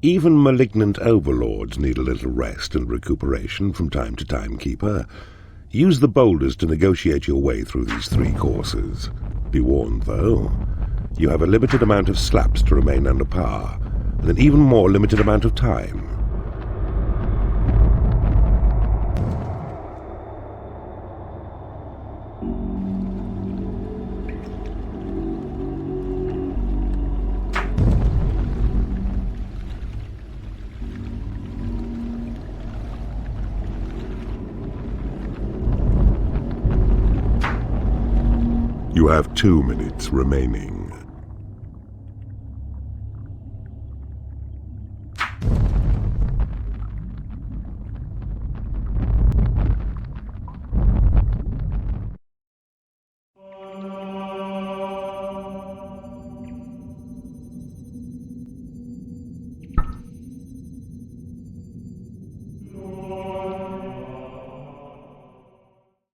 Even malignant overlords need a little rest and recuperation from time to time, Keeper. Use the boulders to negotiate your way through these 3 courses. Be warned, though. You have a limited amount of slaps to remain under par, and an even more limited amount of time. You have 2 minutes remaining.